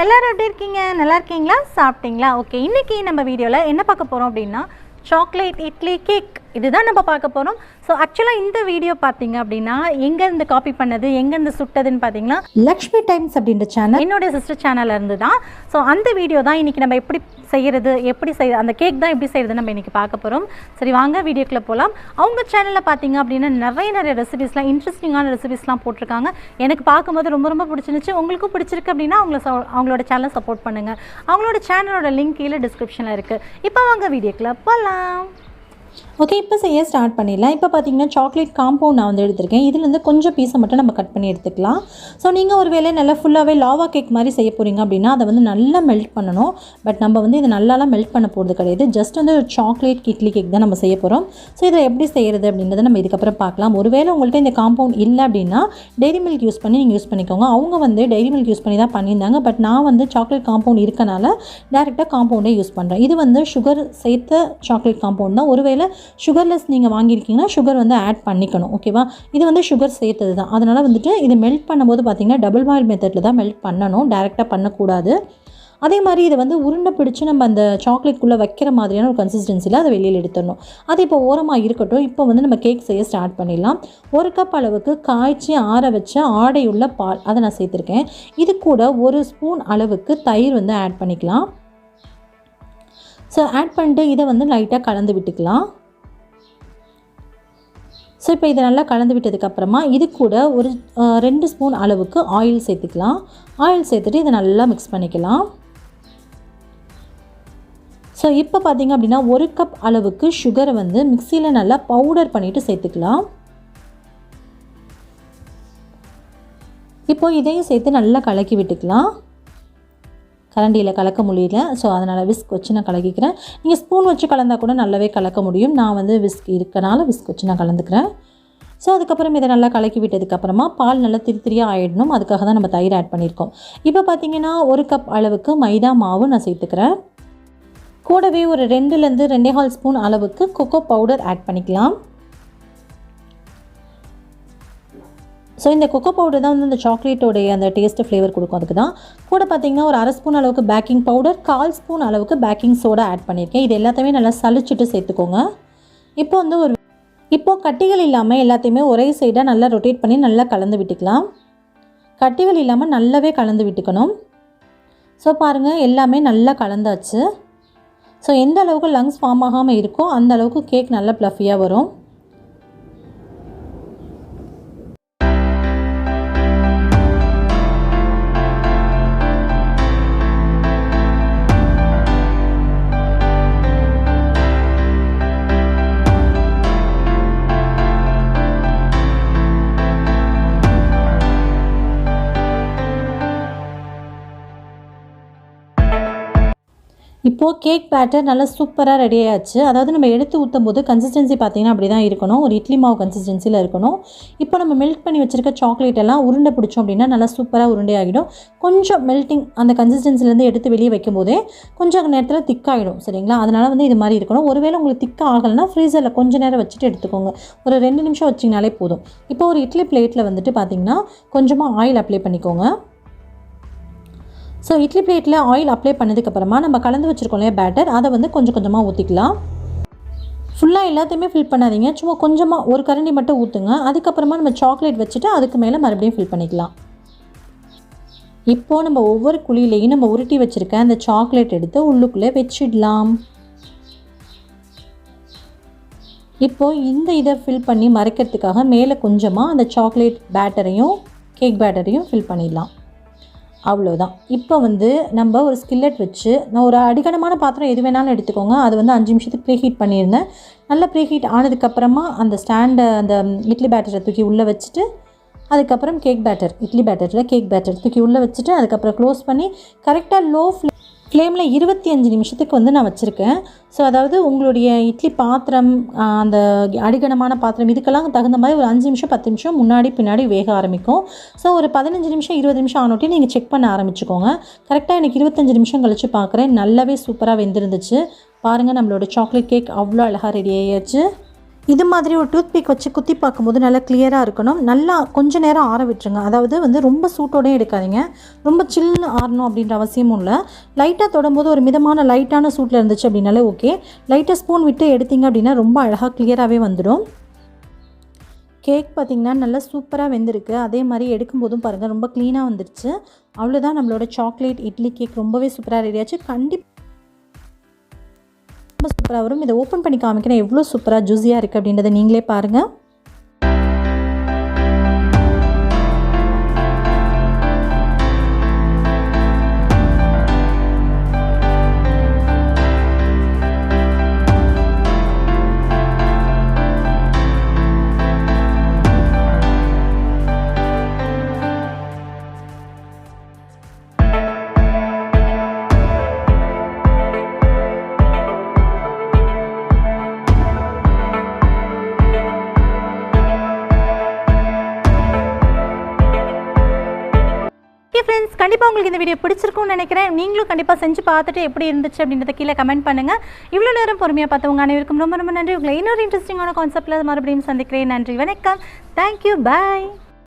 எல்லாரும் எப்படி இருக்கீங்க? நல்லா இருக்கீங்களா? சாப்பிட்டீங்களா? ஓகே, இன்னைக்கு நம்ம வீடியோவில் என்ன பார்க்க போகிறோம் அப்படின்னா சாக்லேட் இட்லி கேக் இதுதான் நம்ம பார்க்க போகிறோம். ஸோ ஆக்சுவலாக இந்த வீடியோ பார்த்தீங்க அப்படின்னா எங்கேருந்து காப்பி பண்ணது எங்கேருந்து சுட்டதுன்னு பார்த்தீங்கன்னா லக்ஷ்மி டைம்ஸ் அப்படின்ற சேனல் என்னுடைய சிஸ்டர் சேனலில் இருந்து தான். ஸோ அந்த வீடியோ தான் இன்றைக்கி நம்ம எப்படி செய்கிறது அந்த கேக் தான் எப்படி செய்கிறது நம்ம இன்றைக்கி பார்க்க போகிறோம். சரி வாங்க வீடியோக்குள்ளே போகலாம். அவங்க சேனலில் பார்த்தீங்க அப்படின்னா நிறைய ரெசிபீஸ்லாம் இன்ட்ரெஸ்டிங்கான ரெசிபீஸ்லாம் போட்டிருக்காங்க. எனக்கு பார்க்கும்போது ரொம்ப ரொம்ப பிடிச்சிருந்துச்சு. உங்களுக்கும் பிடிச்சிருக்கு அப்படின்னா அவங்களோட சேனலை சப்போர்ட் பண்ணுங்கள். அவங்களோட சேனலோட லிங்க் கீழே டிஸ்கிரிப்ஷனில் இருக்குது. இப்போ வாங்க வீடியோக்குள்ளே போகலாம். ஓகே, இப்போ செய்ய ஸ்டார்ட் பண்ணிடலாம். இப்போ பார்த்தீங்கன்னா சாக்லேட் காம்பவுண்ட் நான் எடுத்திருக்கேன். இதுலேருந்து கொஞ்சம் பீஸை மட்டும் நம்ம கட் பண்ணி எடுத்துக்கலாம். ஸோ நீங்கள் ஒரு வேளை நல்லா ஃபுல்லாகவே லாவா கேக் மாதிரி செய்ய போகிறீங்க அப்படின்னா அதை நல்லா மெல்ட் பண்ணணும். பட் நம்ம இதை நல்லாலாம் மெல்ட் பண்ண போகிறது கிடையாது. ஜஸ்ட் ஒரு சாக்லேட் இட்லி கேக் தான் நம்ம செய்ய போகிறோம். ஸோ இதை எப்படி செய்கிறது அப்படின்றத நம்ம இதுக்கப்புறம் பார்க்கலாம். ஒருவேளை உங்கள்கிட்ட இந்த காம்பவுண்ட் இல்லை அப்படின்னா டெய்ரி மில்க் யூஸ் பண்ணி நீங்கள் யூஸ் பண்ணிக்கோங்க. அவங்க டெய்ரி மில்க் யூஸ் பண்ணி தான் பண்ணியிருந்தாங்க. பட் நான் சாக்லேட் காம்பவுண்ட் இருக்கனால டேரெக்டாக காம்பவுண்டே யூஸ் பண்ணுறேன். இது சுகர் சேர்த்த சாக்லேட் காம்பவுண்ட் தான். ஒருவேளை சுகர்லெஸ் நீங்கள் வாங்கியிருக்கீங்கன்னா சுகர் ஆட் பண்ணிக்கணும். ஓகேவா, இது சுகர் சேர்த்தது தான். அதனால் இதை மெல்ட் பண்ணும்போது பார்த்தீங்கன்னா டபுள் பாயில் மெத்தடில் தான் மெல்ட் பண்ணணும், டேரெக்டாக பண்ணக்கூடாது. அதே மாதிரி இதை உருண்டை பிடிச்சி நம்ம அந்த சாக்லேட்குள்ளே வைக்கிற மாதிரியான ஒரு கன்சிஸ்டன்சியில் அதை வெளியில் எடுத்துடணும். அது இப்போ ஓரமாக இருக்கட்டும். இப்போ நம்ம கேக் செய்ய ஸ்டார்ட் பண்ணிடலாம். 1 கப் அளவுக்கு காய்ச்சி ஆற வச்ச ஆடையுள்ள பால் அதை நான் சேர்த்துருக்கேன். இது கூட 1 ஸ்பூன் அளவுக்கு தயிர் ஆட் பண்ணிக்கலாம். ஸோ ஆட் பண்ணிட்டு இதை லைட்டாக கலந்து விட்டுக்கலாம். ஸோ இப்போ இதை நல்லா கலந்து விட்டதுக்கப்புறமா இது கூட ஒரு 2 ஸ்பூன் அளவுக்கு ஆயில் சேர்த்துக்கலாம். ஆயில் சேர்த்துட்டு இதை நல்லா மிக்ஸ் பண்ணிக்கலாம். ஸோ இப்போ பார்த்திங்க அப்படின்னா 1 கப் அளவுக்கு சுகரை மிக்சியில் நல்லா பவுடர் பண்ணிவிட்டு சேர்த்துக்கலாம். இப்போது இதையும் சேர்த்து நல்லா கலக்கி விட்டுக்கலாம். கரண்டியில் கலக்க முடியல, ஸோ அதனால் விஸ்க் வச்சு நான் கலக்கிக்கிறேன். நீங்கள் ஸ்பூன் வச்சு கலந்தால் கூட நல்லாவே கலக்க முடியும். நான் விஸ்க் இருக்கனால விஸ்க் வச்சு நான் கலந்துக்கிறேன். ஸோ அதுக்கப்புறம் இதை நல்லா கலக்கி விட்டதுக்கப்புறமா பால் நல்லா திரியாக ஆகிடணும். அதுக்காக தான் நம்ம தயிர் ஆட் பண்ணியிருக்கோம். இப்போ பார்த்திங்கன்னா 1 கப் அளவுக்கு மைதா மாவு நான் சேர்த்துக்கிறேன். கூடவே ஒரு 2லேருந்து 2.25 ஸ்பூன் அளவுக்கு கொக்கோ பவுடர் ஆட் பண்ணிக்கலாம். ஸோ இந்த கொக்கோ பவுடர் தான் இந்த சாக்லேட்டோடைய அந்த டேஸ்ட்டு ஃப்ளேவர் கொடுக்கும். அதுக்கு தான் கூட பார்த்திங்கன்னா ஒரு 1/2 ஸ்பூன் அளவுக்கு பேக்கிங் பவுடர், 1/4 ஸ்பூன் அளவுக்கு பேக்கிங் சோடா ஆட் பண்ணியிருக்கேன். இது எல்லாத்தையுமே நல்லா சலிச்சுட்டு சேர்த்துக்கோங்க. இப்போ கட்டிகள் இல்லாமல் எல்லாத்தையுமே ஒரே சைடாக நல்லா ரொட்டேட் பண்ணி நல்லா கலந்து விட்டுக்கலாம். கட்டிகள் இல்லாமல் நல்லாவே கலந்து விட்டுக்கணும். ஸோ பாருங்கள், எல்லாமே நல்லா கலந்தாச்சு. ஸோ எந்த அளவுக்கு லங்ஸ் ஃபார்ம் ஆகாமல் இருக்கோ அந்த அளவுக்கு கேக் நல்லா ப்ளஃபியாக வரும். இப்போது கேக் பேட்டர் நல்லா சூப்பராக ரெடி ஆகிடுச்சு. அதாவது நம்ம எடுத்து ஊற்றும் போது கன்சிஸ்டன்சி பார்த்திங்கன்னா அப்படி தான் இருக்கணும். ஒரு இட்லி மாவு கன்சிஸ்டன்சியில் இருக்கணும். இப்போ நம்ம மெல்ட் பண்ணி வச்சுருக்க சாக்லேட் எல்லாம் உருண்டை பிடிச்சோம் அப்படின்னா நல்லா சூப்பராக உருண்டை ஆகிடும். கொஞ்சம் மெல்ட்டிங் அந்த கன்சிஸ்டன்சிலேருந்து எடுத்து வெளியே வைக்கும் போதே கொஞ்சம் நேரத்தில் திக்காகிடும். சரிங்களா, அதனால் இது மாதிரி இருக்கணும். ஒருவேளை உங்களுக்கு திக்காக ஆகலைன்னா ஃப்ரீசரில் கொஞ்சம் நேரம் வச்சுட்டு எடுத்துக்கோங்க. ஒரு 2 நிமிஷம் வச்சிங்கனாலே போதும். இப்போ ஒரு இட்லி பிளேட்டில் பார்த்திங்கன்னா கொஞ்சமாக ஆயில் அப்ளை பண்ணிக்கோங்க. ஸோ இட்லி பிளேட்டில் ஆயில் அப்ளை பண்ணதுக்கப்புறமா நம்ம கலந்து வச்சுருக்கோம் இல்லையா பேட்டர், அதை கொஞ்சம் கொஞ்சமாக ஊற்றிக்கலாம். ஃபுல்லாக எல்லாத்தையுமே ஃபில் பண்ணாதீங்க, சும்மா கொஞ்சமாக ஒரு கரண்டி மட்டும் ஊற்றுங்க. அதுக்கப்புறமா நம்ம சாக்லேட் வச்சுட்டு அதுக்கு மேலே மறுபடியும் ஃபில் பண்ணிக்கலாம். இப்போது நம்ம ஒவ்வொரு குழியிலையும் நம்ம உருட்டி வச்சுருக்க அந்த சாக்லேட் எடுத்து உள்ளுக்குள்ளே வச்சிடலாம். இப்போது இதை ஃபில் பண்ணி மறைக்கிறதுக்காக மேலே கொஞ்சமாக அந்த சாக்லேட் பேட்டரையும் கேக் பேட்டரையும் ஃபில் பண்ணிடலாம். அவ்வளோதான். இப்போ நம்ம ஒரு ஸ்கில்லட் வச்சு நான் ஒரு அடிகனமான பாத்திரம் எது வேணாலும் எடுத்துக்கோங்க. அது 5 நிமிஷத்துக்கு ப்ரீ ஹீட் பண்ணியிருந்தேன். நல்லா ப்ரீ ஹீட் ஆனதுக்கப்புறமா அந்த ஸ்டாண்டை அந்த இட்லி பேட்டரை தூக்கி உள்ளே வச்சுட்டு அதுக்கப்புறம் இட்லி பேட்டரில் கேக் பேட்டர் தூக்கி உள்ளே வச்சுட்டு அதுக்கப்புறம் க்ளோஸ் பண்ணி கரெக்டாக லோ ஃப்ளேமில் 25 நிமிஷத்துக்கு நான் வச்சுருக்கேன். ஸோ அதாவது உங்களுடைய இட்லி பாத்திரம் அந்த அடிகனமான பாத்திரம் இதுக்கெல்லாம் தகுந்த மாதிரி ஒரு 5 நிமிஷம் 10 நிமிஷம் முன்னாடி பின்னாடி வேக ஆரம்பிக்கும். ஸோ ஒரு 15 நிமிஷம் 20 நிமிஷம் ஆனோட்டி நீங்கள் செக் பண்ண ஆரம்பிச்சுக்கோங்க. கரெக்டாக எனக்கு 25 நிமிஷம் கழித்து பார்க்குறேன். நல்லாவே சூப்பராக வெந்திருந்துச்சு. பாருங்கள், நம்மளோட சாக்லேட் கேக் அவ்வளோ அழகாக ரெடி ஆகியாச்சு. இது மாதிரி ஒரு டூத் பிக் வச்சு குத்தி பார்க்கும்போது நல்லா கிளியராக இருக்கணும். நல்லா கொஞ்ச நேரம் ஆற விட்டுருங்க. அதாவது வந்து ரொம்ப சூட்டோடையும் எடுக்காதீங்க, ரொம்ப சில்லுன்னு ஆறணும் அப்படின்ற அவசியமும் இல்லை. லைட்டாக தொடும்போது ஒரு மிதமான லைட்டான சூட்டில் இருந்துச்சு அப்படின்னாலே ஓகே. லைட்டாக ஸ்பூன் விட்டு எடுத்திங்க அப்படின்னா ரொம்ப அழகாக கிளியராகவே வந்துடும். கேக் பார்த்திங்கன்னா நல்லா சூப்பராக வெந்திருக்கு. அதே மாதிரி எடுக்கும்போதும் பாருங்கள் ரொம்ப க்ளீனாக வந்துருச்சு. அவ்வளோதான், நம்மளோட சாக்லேட் இட்லி கேக் ரொம்பவே சூப்பராக ரெடியாச்சு. கண்டிப்பாக ரொம்ப சூப்பராக வரும். இதை ஓப்பன் பண்ணி காமிக்கிறேன் எவ்வளோ சூப்பராக ஜூஸியாக இருக்குது அப்படின்றத நீங்களே பாருங்கள். ஃப்ரெண்ட்ஸ், கண்டிப்பாக உங்களுக்கு இந்த வீடியோ பிடிச்சிருக்கும்னு நினைக்கிறேன். நீங்களும் கண்டிப்பாக செஞ்சு பார்த்துட்டு எப்படி இருந்துச்சு அப்படின்றத கீழே கமெண்ட் பண்ணுங்கள். இவ்வளோ நேரம் பொறுமையாக பார்த்தவங்க அனைவருக்கும் ரொம்ப ரொம்ப நன்றி. உங்களை இன்னொரு இன்ட்ரெஸ்டிங்கான கான்செப்டில் மறுபடியும் சந்திக்கிறேன். நன்றி, வணக்கம், தேங்க்யூ, பாய்.